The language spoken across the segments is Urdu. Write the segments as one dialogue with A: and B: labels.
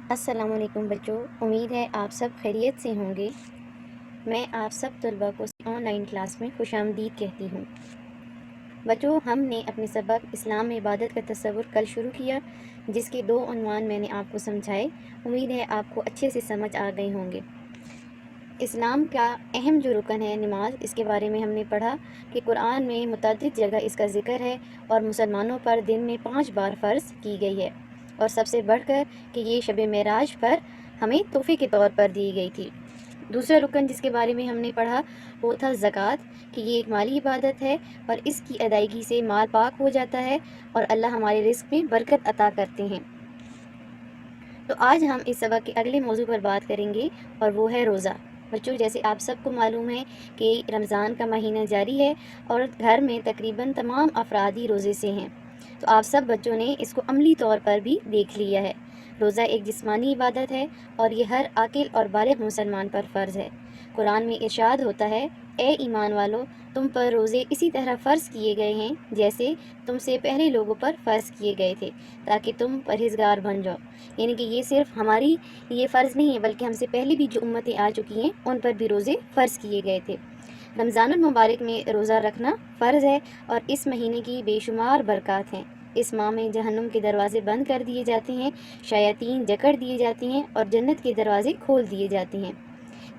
A: السلام علیکم بچوں، امید ہے آپ سب خیریت سے ہوں گے۔ میں آپ سب طلباء کو آن لائن کلاس میں خوش آمدید کہتی ہوں۔ بچوں، ہم نے اپنے سبق اسلام میں عبادت کا تصور کل شروع کیا، جس کے 2 عنوان میں نے آپ کو سمجھائے۔ امید ہے آپ کو اچھے سے سمجھ آ گئے ہوں گے۔ اسلام کا اہم جو رکن ہے نماز، اس کے بارے میں ہم نے پڑھا کہ قرآن میں متعدد جگہ اس کا ذکر ہے اور مسلمانوں پر دن میں 5 بار فرض کی گئی ہے، اور سب سے بڑھ کر کہ یہ شب معراج پر ہمیں تحفے کے طور پر دی گئی تھی۔ دوسرا رکن جس کے بارے میں ہم نے پڑھا وہ تھا زکوٰۃ، کہ یہ ایک مالی عبادت ہے اور اس کی ادائیگی سے مال پاک ہو جاتا ہے اور اللہ ہمارے رزق میں برکت عطا کرتے ہیں۔ تو آج ہم اس سبق کے اگلے موضوع پر بات کریں گے، اور وہ ہے روزہ۔ بچوں، جیسے آپ سب کو معلوم ہے کہ رمضان کا مہینہ جاری ہے اور گھر میں تقریباً تمام افراد ہی روزے سے ہیں، تو آپ سب بچوں نے اس کو عملی طور پر بھی دیکھ لیا ہے۔ روزہ ایک جسمانی عبادت ہے اور یہ ہر عاقل اور بالغ مسلمان پر فرض ہے۔ قرآن میں ارشاد ہوتا ہے، اے ایمان والو، تم پر روزے اسی طرح فرض کیے گئے ہیں جیسے تم سے پہلے لوگوں پر فرض کیے گئے تھے، تاکہ تم پرہیزگار بن جاؤ۔ یعنی کہ یہ صرف ہماری یہ فرض نہیں ہے، بلکہ ہم سے پہلے بھی جو امتیں آ چکی ہیں ان پر بھی روزے فرض کیے گئے تھے۔ رمضان المبارک میں روزہ رکھنا فرض ہے اور اس مہینے کی بے شمار برکات ہیں۔ اس ماہ میں جہنم کے دروازے بند کر دیے جاتے ہیں، شیاطین جکڑ دیے جاتے ہیں اور جنت کے دروازے کھول دیے جاتے ہیں۔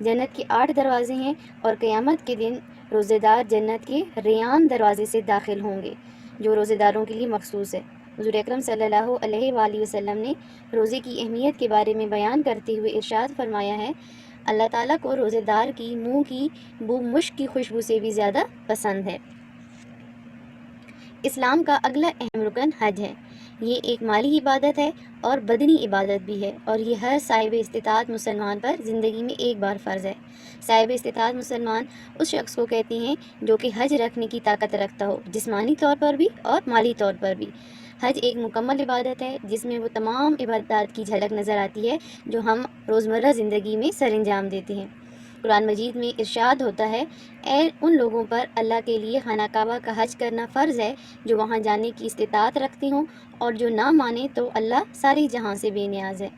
A: جنت کے 8 دروازے ہیں اور قیامت کے دن روزے دار جنت کے ریان دروازے سے داخل ہوں گے، جو روزے داروں کے لیے مخصوص ہے۔ حضور اکرم صلی اللہ علیہ وآلہ وسلم نے روزے کی اہمیت کے بارے میں بیان کرتے ہوئے ارشاد فرمایا ہے، اللہ تعالیٰ کو روزے دار کی منہ کی بو مشک کی خوشبو سے بھی زیادہ پسند ہے۔ اسلام کا اگلا اہم رکن حج ہے۔ یہ ایک مالی عبادت ہے اور بدنی عبادت بھی ہے، اور یہ ہر صاحب استطاعت مسلمان پر زندگی میں ایک بار فرض ہے۔ صاحب استطاعت مسلمان اس شخص کو کہتے ہیں جو کہ حج رکھنے کی طاقت رکھتا ہو، جسمانی طور پر بھی اور مالی طور پر بھی۔ حج ایک مکمل عبادت ہے جس میں وہ تمام عبادات کی جھلک نظر آتی ہے جو ہم روزمرہ زندگی میں سر انجام دیتے ہیں۔ قرآن مجید میں ارشاد ہوتا ہے، اے ان لوگوں پر اللہ کے لیے خانہ کعبہ کا حج کرنا فرض ہے جو وہاں جانے کی استطاعت رکھتے ہوں، اور جو نہ مانے تو اللہ ساری جہاں سے بے نیاز ہے۔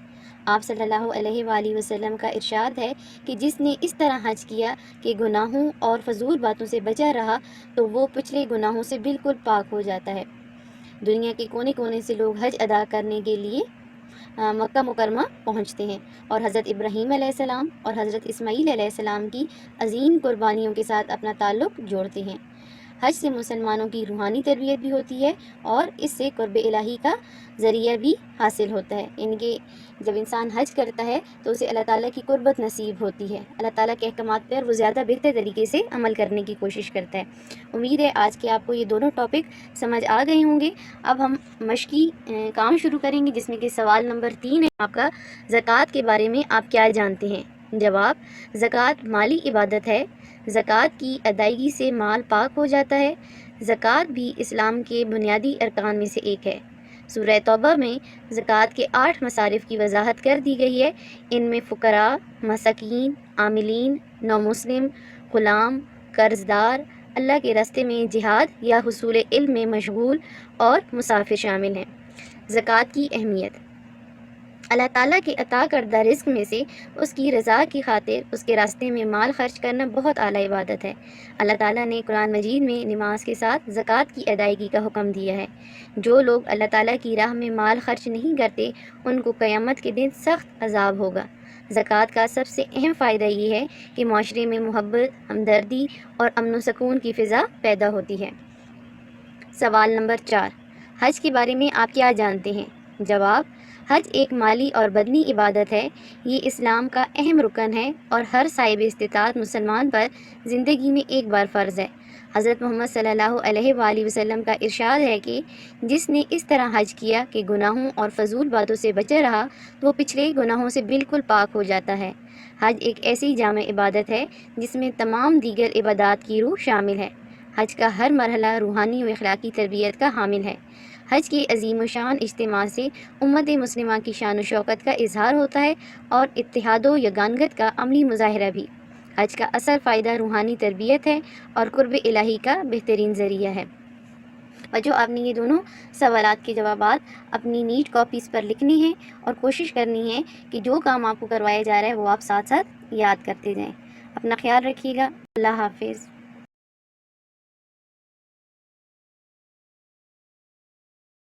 A: آپ صلی اللہ علیہ وآلہ وسلم کا ارشاد ہے کہ جس نے اس طرح حج کیا کہ گناہوں اور فضول باتوں سے بچا رہا تو وہ پچھلے گناہوں سے بالکل پاک ہو جاتا ہے۔ دنیا کے کونے کونے سے لوگ حج ادا کرنے کے لیے مکہ مکرمہ پہنچتے ہیں، اور حضرت ابراہیم علیہ السلام اور حضرت اسماعیل علیہ السلام کی عظیم قربانیوں کے ساتھ اپنا تعلق جوڑتے ہیں۔ حج سے مسلمانوں کی روحانی تربیت بھی ہوتی ہے اور اس سے قرب الہی کا ذریعہ بھی حاصل ہوتا ہے، یعنی کہ جب انسان حج کرتا ہے تو اسے اللہ تعالیٰ کی قربت نصیب ہوتی ہے، اللہ تعالیٰ کے احکامات پر وہ زیادہ بہتر طریقے سے عمل کرنے کی کوشش کرتا ہے۔ امید ہے آج کے آپ کو یہ دونوں ٹاپک سمجھ آ گئے ہوں گے۔ اب ہم مشقی کام شروع کریں گے، جس میں کہ سوال نمبر 3 ہے آپ کا، زکوٰۃ کے بارے میں آپ کیا جانتے ہیں؟ جواب، زکوٰۃ مالی عبادت ہے۔ زکوٰۃ کی ادائیگی سے مال پاک ہو جاتا ہے۔ زکوٰۃ بھی اسلام کے بنیادی ارکان میں سے ایک ہے۔ سورہ توبہ میں زکوٰۃ کے 8 مصارف کی وضاحت کر دی گئی ہے۔ ان میں فقراء، مساکین، عاملین، نومسلم، غلام، قرض دار، اللہ کے راستے میں جہاد یا حصول علم میں مشغول اور مسافر شامل ہیں۔ زکوٰۃ کی اہمیت، اللہ تعالیٰ کے عطا کردہ رزق میں سے اس کی رضا کی خاطر اس کے راستے میں مال خرچ کرنا بہت اعلیٰ عبادت ہے۔ اللہ تعالیٰ نے قرآن مجید میں نماز کے ساتھ زکوٰۃ کی ادائیگی کا حکم دیا ہے۔ جو لوگ اللہ تعالیٰ کی راہ میں مال خرچ نہیں کرتے ان کو قیامت کے دن سخت عذاب ہوگا۔ زکوٰۃ کا سب سے اہم فائدہ یہ ہے کہ معاشرے میں محبت، ہمدردی اور امن و سکون کی فضا پیدا ہوتی ہے۔ سوال نمبر 4، حج کے بارے میں آپ کیا جانتے ہیں؟ جواب، حج ایک مالی اور بدنی عبادت ہے۔ یہ اسلام کا اہم رکن ہے اور ہر صاحب استطاعت مسلمان پر زندگی میں ایک بار فرض ہے۔ حضرت محمد صلی اللہ علیہ وآلہ وسلم کا ارشاد ہے کہ جس نے اس طرح حج کیا کہ گناہوں اور فضول باتوں سے بچا رہا تو وہ پچھلے گناہوں سے بالکل پاک ہو جاتا ہے۔ حج ایک ایسی جامع عبادت ہے جس میں تمام دیگر عبادات کی روح شامل ہے۔ حج کا ہر مرحلہ روحانی و اخلاقی تربیت کا حامل ہے۔ حج کی عظیم و شان اجتماع سے امت مسلمہ کی شان و شوکت کا اظہار ہوتا ہے اور اتحاد و یگانگت کا عملی مظاہرہ بھی۔ حج کا اصل فائدہ روحانی تربیت ہے اور قرب الہی کا بہترین ذریعہ ہے۔ بچوں آپ نے یہ دونوں سوالات کے جوابات اپنی نیٹ کاپیز پر لکھنے ہیں اور کوشش کرنی ہے کہ جو کام آپ کو کروایا جا رہا ہے وہ آپ ساتھ ساتھ یاد کرتے جائیں۔ اپنا خیال رکھیے گا۔ اللہ حافظ۔